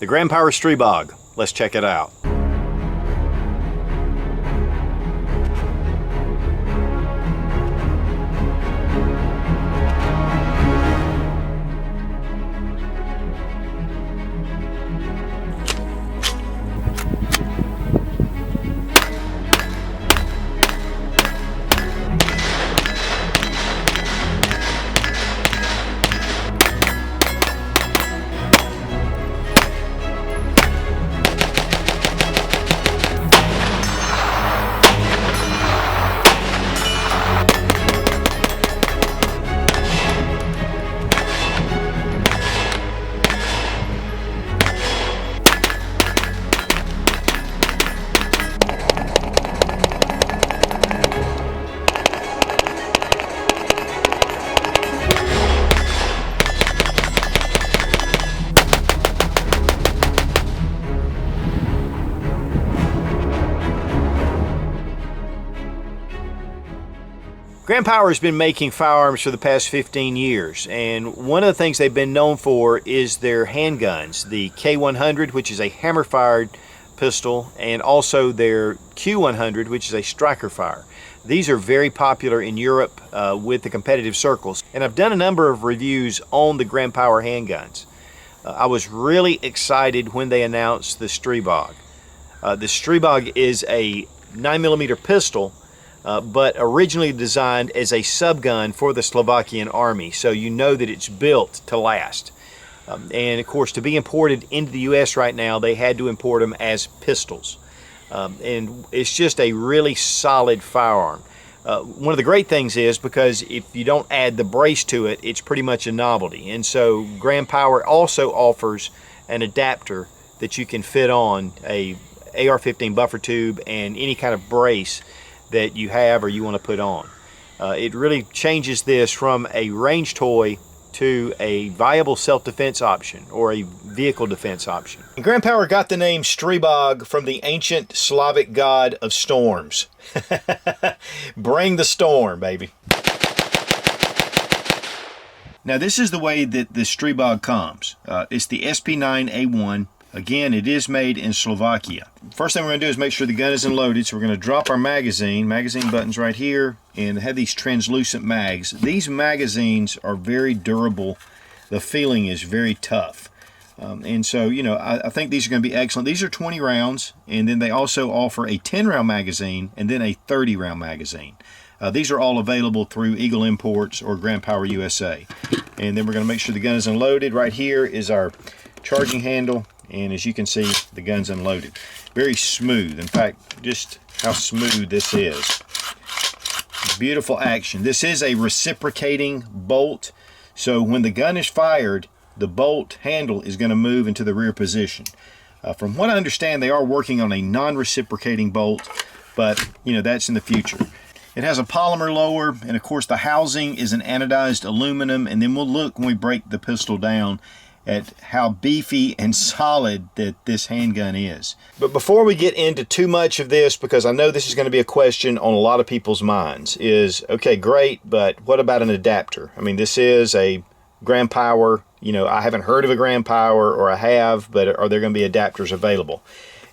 The Grand Power Stribog. Let's check it out. Grand Power has been making firearms for the past 15 years, and one of the things they've been known for is their handguns, the K100, which is a hammer-fired pistol, and also their Q100, which is a striker fire. These are very popular in Europe with the competitive circles, and I've done a number of reviews on the Grand Power handguns. I was really excited when they announced the Stribog. The Stribog is a 9mm pistol, but originally designed as a subgun for the Slovakian army, so you know that it's built to last. And of course, to be imported into the US right now, they had to import them as pistols. And it's just a really solid firearm. One of the great things is, because if you don't add the brace to it, it's pretty much a novelty. And so Grand Power also offers an adapter that you can fit on a AR-15 buffer tube and any kind of brace that you have or you want to put on. It really changes this from a range toy to a viable self-defense option or a vehicle defense option. Grand Power got the name Stribog from the ancient Slavic God of Storms. Bring the storm, baby. Now this is the way that the Stribog comes. It's the SP9A1. Again, it is made in Slovakia. First thing we're going to do is make sure the gun isn't loaded. So we're going to drop our magazine buttons right here, and have these translucent mags. These magazines are very durable. The feeling is very tough. And so, you know, I think these are going to be excellent. These are 20 rounds, and then they also offer a 10-round magazine and then a 30-round magazine. These are all available through Eagle Imports or Grand Power USA. And then we're going to make sure the gun is unloaded. Right here is our charging handle. And as you can see, the gun's unloaded. Very smooth. In fact, just how smooth this is. Beautiful action. This is a reciprocating bolt. So when the gun is fired, the bolt handle is going to move into the rear position. From what I understand, they are working on a non-reciprocating bolt, but you know, that's in the future. It has a polymer lower, and of course the housing is an anodized aluminum, and then we'll look when we break the pistol down at how beefy and solid that this handgun is. But before we get into too much of this, because I know this is going to be a question on a lot of people's minds, is, okay, great, but what about an adapter? I mean, this is a Grand Power, you know, I haven't heard of a Grand Power, or I have, but are there going to be adapters available?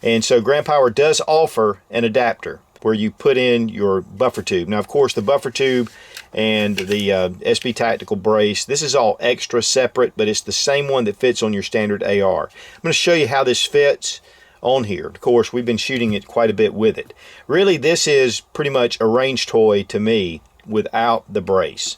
And so Grand Power does offer an adapter where you put in your buffer tube. Now, of course, the buffer tube and the SP Tactical brace, this is all extra separate, but it's the same one that fits on your standard AR. I'm going to show you how this fits on here. Of course, we've been shooting it quite a bit with it. Really, this is pretty much a range toy to me without the brace,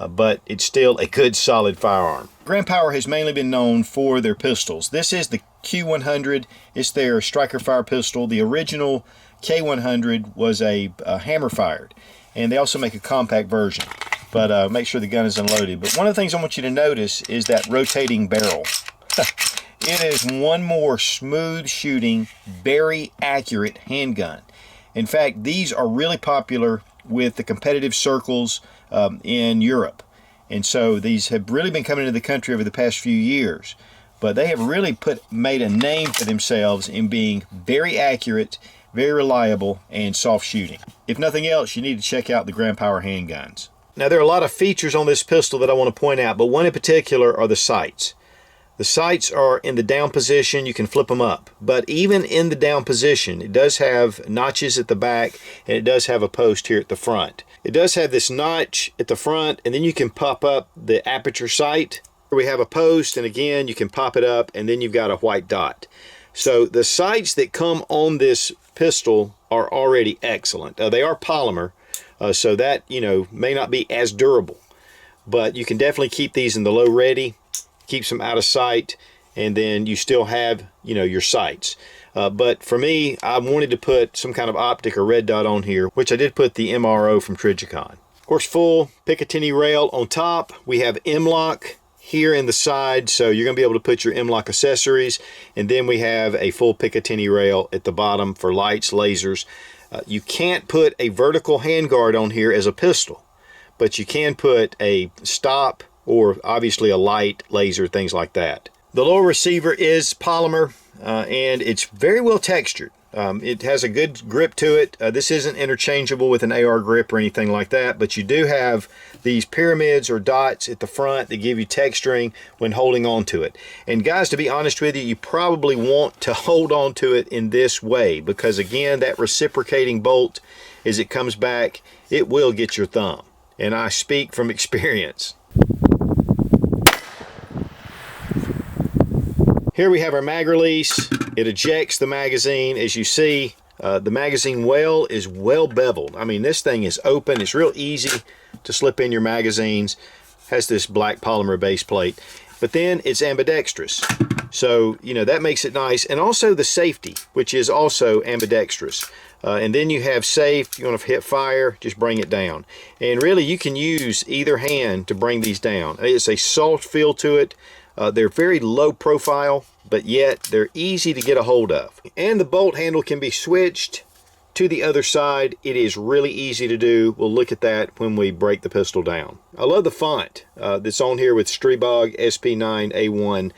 but it's still a good solid firearm. Grand Power has mainly been known for their pistols. This is the Q100. It's their striker fire pistol. The original K100 was a hammer fired, and they also make a compact version, but make sure the gun is unloaded. But one of the things I want you to notice is that rotating barrel. It is one more smooth shooting, very accurate handgun. In fact, these are really popular with the competitive circles in Europe, and so these have really been coming into the country over the past few years, but they have really made a name for themselves in being very accurate, very reliable, and soft shooting. If nothing else, you need to check out the Grand Power handguns. Now, there are a lot of features on this pistol that I want to point out, but one in particular are the sights. The sights are in the down position. You can flip them up. But even in the down position, it does have notches at the back, and it does have a post here at the front. It does have this notch at the front, and then you can pop up the aperture sight. We have a post, and again, you can pop it up, and then you've got a white dot. So the sights that come on this pistol are already excellent. They are polymer, so that, you know, may not be as durable, but you can definitely keep these in the low ready, keeps them out of sight, and then you still have, you know, your sights. But for me, I wanted to put some kind of optic or red dot on here, which I did put the MRO from Trigicon. Of course, full Picatinny rail on top. We have M-LOK here in the side, so you're going to be able to put your M-LOK accessories, and then we have a full Picatinny rail at the bottom for lights, lasers. You can't put a vertical handguard on here as a pistol, but you can put a stop or obviously a light, laser, things like that. The lower receiver is polymer, and it's very well textured. It has a good grip to it. This isn't interchangeable with an AR grip or anything like that, but you do have these pyramids or dots at the front that give you texturing when holding on to it. And guys, to be honest with you, you probably want to hold on to it in this way, because again, that reciprocating bolt, as it comes back, it will get your thumb. And I speak from experience. Here we have our mag release. It ejects the magazine. As you see, the magazine well is well beveled. I mean, this thing is open. It's real easy to slip in your magazines. Has this black polymer base plate. But then it's ambidextrous. So, you know, that makes it nice. And also the safety, which is also ambidextrous. And then you have safe. You want to hit fire, just bring it down. And really, you can use either hand to bring these down. It's a soft feel to it. They're very low profile, but yet they're easy to get a hold of. And the bolt handle can be switched to the other side. It is really easy to do. We'll look at that when we break the pistol down. I love the font that's on here with Stribog SP9A1.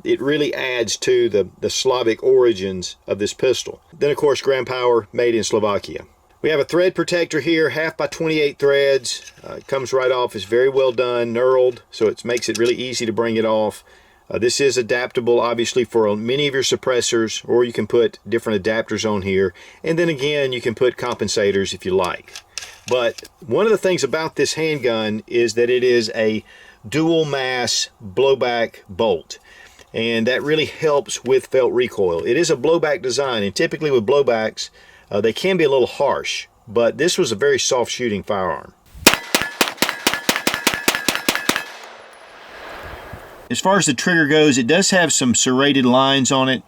It really adds to the Slavic origins of this pistol. Then of course, Grand Power, made in Slovakia. We have a thread protector here, 1/2 by 28 threads. It comes right off. It's very well done, knurled, so it makes it really easy to bring it off. This is adaptable, obviously, for many of your suppressors, or you can put different adapters on here. And then again, you can put compensators if you like. But one of the things about this handgun is that it is a dual mass blowback bolt. And that really helps with felt recoil. It is a blowback design, and typically with blowbacks, they can be a little harsh, but this was a very soft shooting firearm. As far as the trigger goes, it does have some serrated lines on it.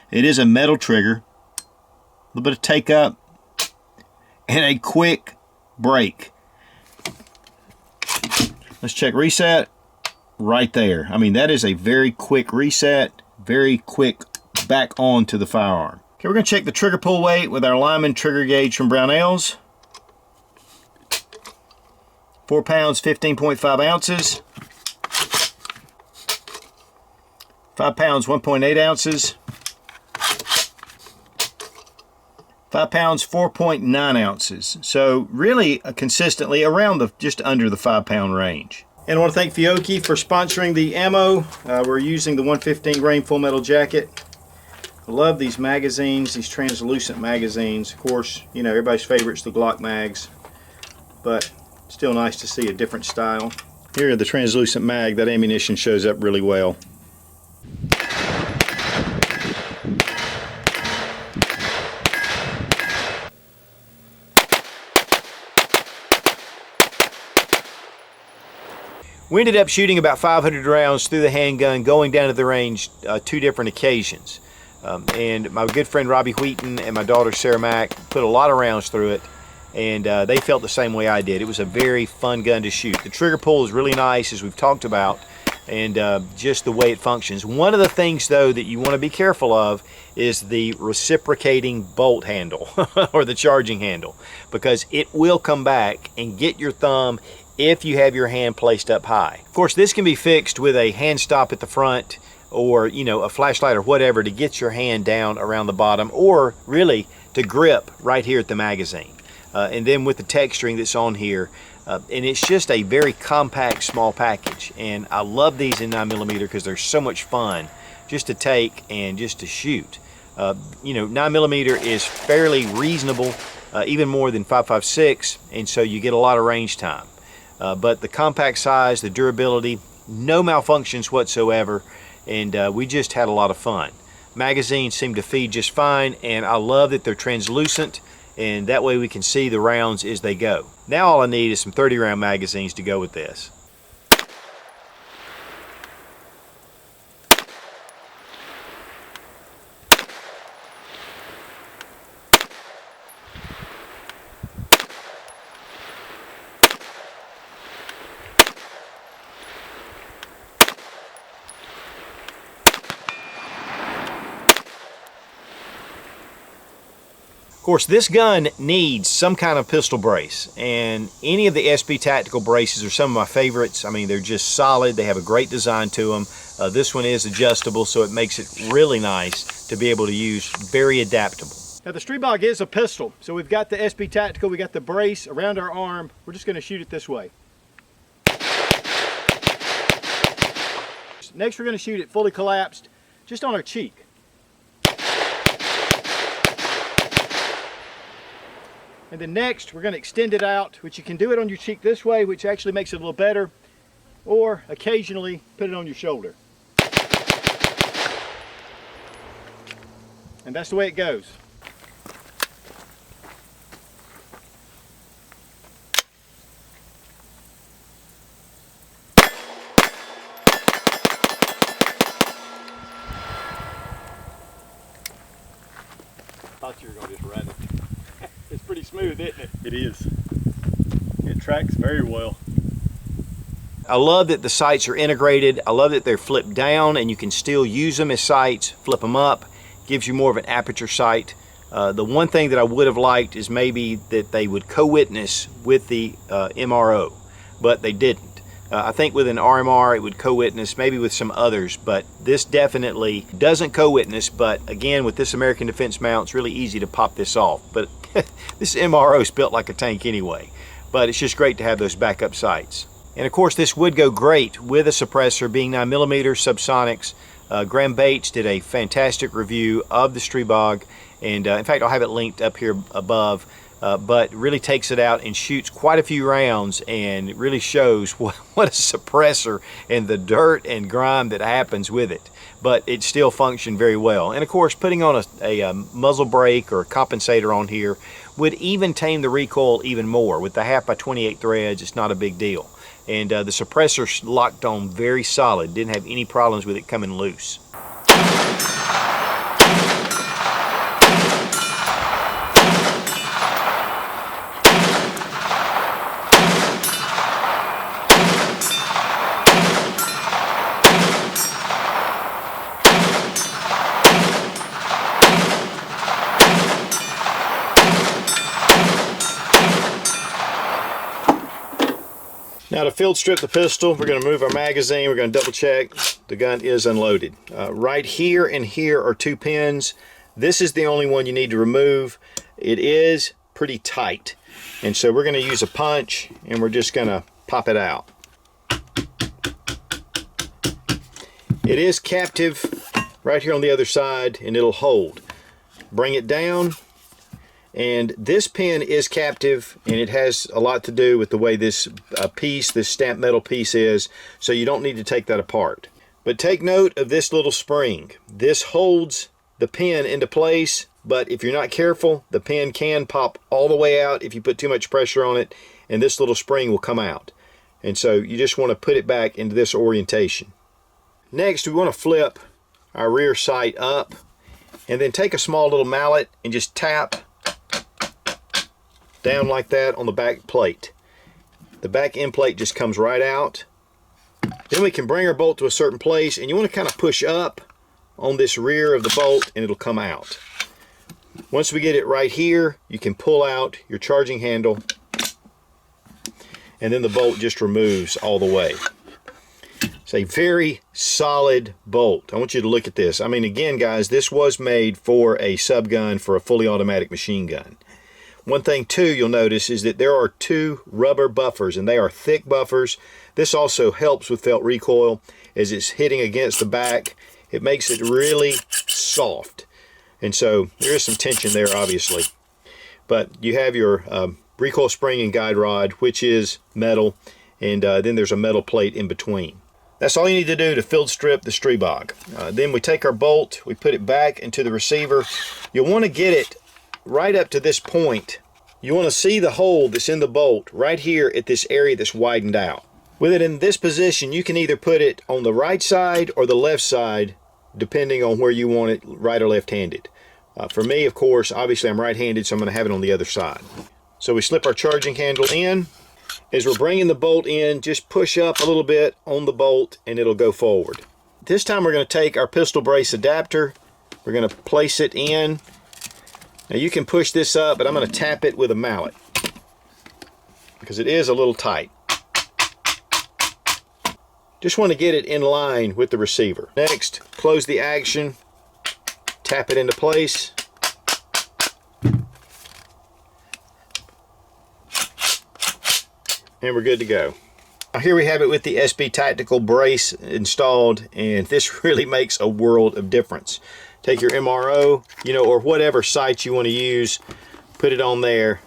It is a metal trigger, a little bit of take up, and a quick break. Let's check reset right there. I mean, that is a very quick reset, very quick back on to the firearm. Okay, we're going to check the trigger pull weight with our Lyman trigger gauge from Brownells. 4 pounds, 15.5 ounces. 5 pounds, 1.8 ounces. 5 pounds, 4.9 ounces. So really consistently around just under the 5 pound range. And I want to thank Fiocchi for sponsoring the ammo. We're using the 115 grain full metal jacket. I love these magazines, these translucent magazines. Of course, you know, everybody's favorite is the Glock mags, but still nice to see a different style. Here, the translucent mag, that ammunition shows up really well. We ended up shooting about 500 rounds through the handgun, going down to the range 2 different occasions. And my good friend Robbie Wheaton and my daughter Sarah Mack put a lot of rounds through it, and they felt the same way I did. It was a very fun gun to shoot. The trigger pull is really nice, as we've talked about, and just the way it functions. One of the things, though, that you want to be careful of is the reciprocating bolt handle or the charging handle, because it will come back and get your thumb if you have your hand placed up high. Of course, this can be fixed with a hand stop at the front, or, you know, a flashlight or whatever to get your hand down around the bottom, or really to grip right here at the magazine. And then with the texturing that's on here, And it's just a very compact, small package. And I love these in 9mm because they're so much fun just to take and just to shoot. You know, 9mm is fairly reasonable, even more than 5.56, and so you get a lot of range time. But the compact size, the durability, no malfunctions whatsoever, and we just had a lot of fun. Magazines seem to feed just fine, and I love that they're translucent, and that way we can see the rounds as they go. Now all I need is some 30-round magazines to go with this. Of course, this gun needs some kind of pistol brace, and any of the SP Tactical braces are some of my favorites. I mean, they're just solid. They have a great design to them. This one is adjustable, so it makes it really nice to be able to use, very adaptable. Now, the Stribog is a pistol, so we've got the SP Tactical, we got the brace around our arm. We're just going to shoot it this way. Next, we're going to shoot it fully collapsed, just on our cheek. And then next, we're going to extend it out, which you can do it on your cheek this way, which actually makes it a little better, or occasionally put it on your shoulder. And that's the way it goes. Thought you were going to just run it. It's pretty smooth, isn't it? It is. It tracks very well. I love that the sights are integrated. I love that they're flipped down and you can still use them as sights. Flip them up, gives you more of an aperture sight. The one thing that I would have liked is maybe that they would co-witness with the MRO, but they didn't. I think with an RMR it would co-witness, maybe with some others, but this definitely doesn't co-witness. But again, with this American Defense mount, it's really easy to pop this off. But this MRO is built like a tank anyway, but it's just great to have those backup sights. And of course, this would go great with a suppressor, being 9mm subsonics. Graham Bates did a fantastic review of the Stribog, and in fact, I'll have it linked up here above. But really takes it out and shoots quite a few rounds, and it really shows what a suppressor and the dirt and grime that happens with it. But it still functioned very well. And of course, putting on a muzzle brake or a compensator on here would even tame the recoil even more. With the 1/2x28 threads, it's not a big deal. And the suppressor locked on very solid. Didn't have any problems with it coming loose. Now to field strip the pistol, we're going to move our magazine. We're going to double check the gun is unloaded. Right here and here are 2 pins. This is the only one you need to remove. It is pretty tight, and so we're going to use a punch and we're just going to pop it out. It is captive right here on the other side, and it'll hold. Bring it down. And this pin is captive, and it has a lot to do with the way this this stamped metal piece is, so you don't need to take that apart. But take note of this little spring. This holds the pin into place, but if you're not careful, the pin can pop all the way out if you put too much pressure on it, and this little spring will come out. And so you just want to put it back into this orientation. Next, we want to flip our rear sight up, and then take a small little mallet and just tap down like that on the back plate. The back end plate just comes right out. Then we can bring our bolt to a certain place, and you want to kind of push up on this rear of the bolt and it'll come out. Once we get it right here, you can pull out your charging handle, and then the bolt just removes all the way. It's a very solid bolt. I want you to look at this. I mean, again, guys, this was made for a subgun, for a fully automatic machine gun. One thing too you'll notice is that there are 2 rubber buffers, and they are thick buffers. This also helps with felt recoil as it's hitting against the back. It makes it really soft. And so there is some tension there, obviously. But you have your recoil spring and guide rod, which is metal, and then there's a metal plate in between. That's all you need to do to field strip the Stribog. Then we take our bolt, we put it back into the receiver. You'll want to get it right up to this point. You want to see the hole that's in the bolt right here at this area that's widened out. With it in this position, you can either put it on the right side or the left side, depending on where you want it, right or left-handed. For me, of course, obviously I'm right-handed, so I'm going to have it on the other side. So we slip our charging handle in. As we're bringing the bolt in, just push up a little bit on the bolt and it'll go forward. This time we're going to take our pistol brace adapter. We're going to place it in. Now you can push this up, but I'm going to tap it with a mallet because it is a little tight. Just want to get it in line with the receiver. Next, close the action, tap it into place. And we're good to go. Now here we have it with the SB Tactical brace installed, and this really makes a world of difference. Take your MRO, or whatever sight you want to use, put it on there,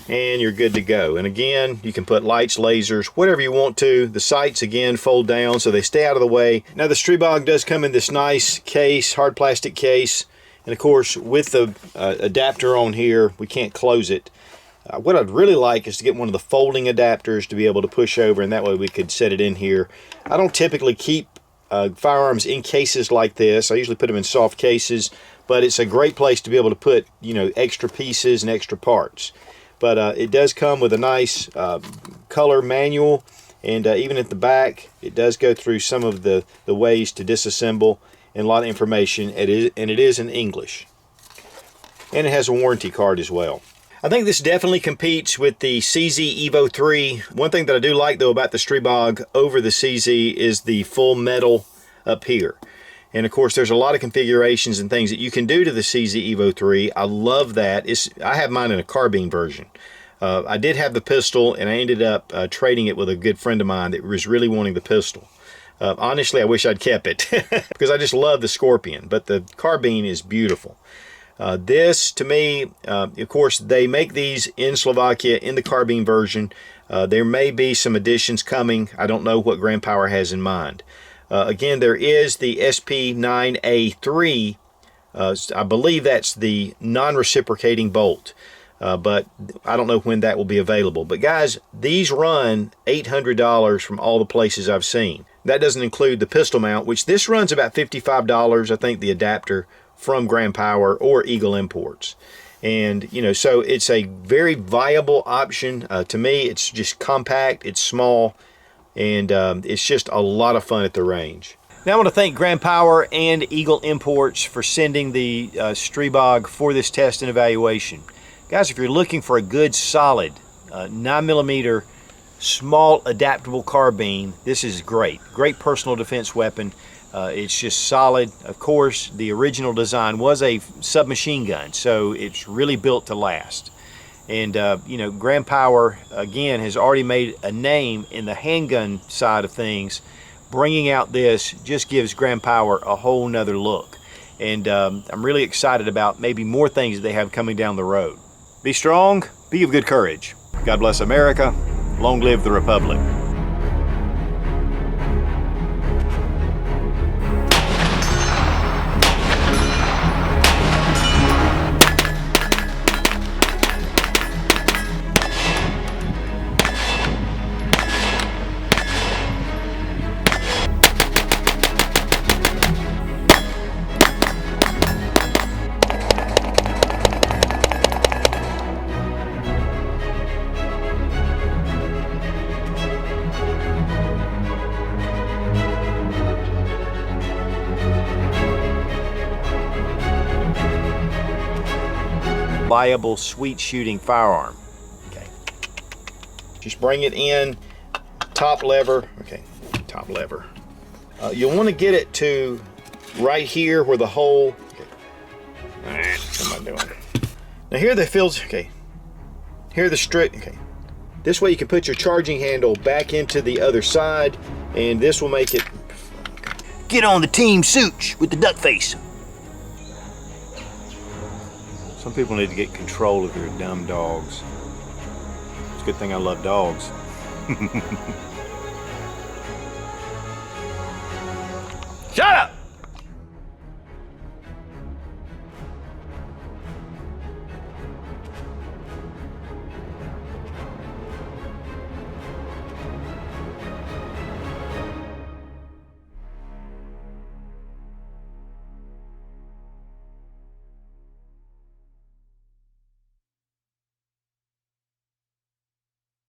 and you're good to go. And again, you can put lights, lasers, whatever you want to. The sights, again, fold down so they stay out of the way. Now the Stribog does come in this nice case, hard plastic case, and of course with the adapter on here, we can't close it. What I'd really like is to get one of the folding adapters to be able to push over, and that way we could set it in here. I don't typically keep firearms in cases like this. I usually put them in soft cases, but it's a great place to be able to put, extra pieces and extra parts. But it does come with a nice color manual, and even at the back, it does go through some of the ways to disassemble and a lot of information, and it is in English. And it has a warranty card as well. I think this definitely competes with the CZ Evo 3. One thing that I do like though about the Stribog over the CZ is the full metal up here. And of course there's a lot of configurations and things that you can do to the CZ Evo 3. I love that. I have mine in a carbine version. I did have the pistol, and I ended up trading it with a good friend of mine that was really wanting the pistol. Honestly, I wish I'd kept it because I just love the Scorpion, but the carbine is beautiful. This, to me, of course, they make these in Slovakia in the carbine version. There may be some additions coming. I don't know what Grand Power has in mind. Again, there is the SP9A3. I believe that's the non-reciprocating bolt, but I don't know when that will be available. But guys, these run $800 from all the places I've seen. That doesn't include the pistol mount, which this runs about $55, I think, the adapter from Grand Power or Eagle Imports. And so it's a very viable option. To me, it's just compact, it's small, and it's just a lot of fun at the range. Now I want to thank Grand Power and Eagle Imports for sending the Stribog for this test and evaluation. Guys, if you're looking for a good solid 9mm small adaptable carbine, this is great. Great personal defense weapon. It's just solid. Of course, the original design was a submachine gun, so it's really built to last. And Grand Power, again, has already made a name in the handgun side of things. Bringing out this just gives Grand Power a whole nother look. And I'm really excited about maybe more things that they have coming down the road. Be strong, be of good courage. God bless America. Long live the Republic. Viable, sweet shooting firearm. Okay. Just bring it in, top lever. Okay, top lever. You'll want to get it to right here where the hole. Okay. All right, what am I doing? Now here the fills, okay. Here the strip, okay. This way you can put your charging handle back into the other side, and this will make it. Get on the team Such with the duck face. Some people need to get control of their dumb dogs. It's a good thing I love dogs.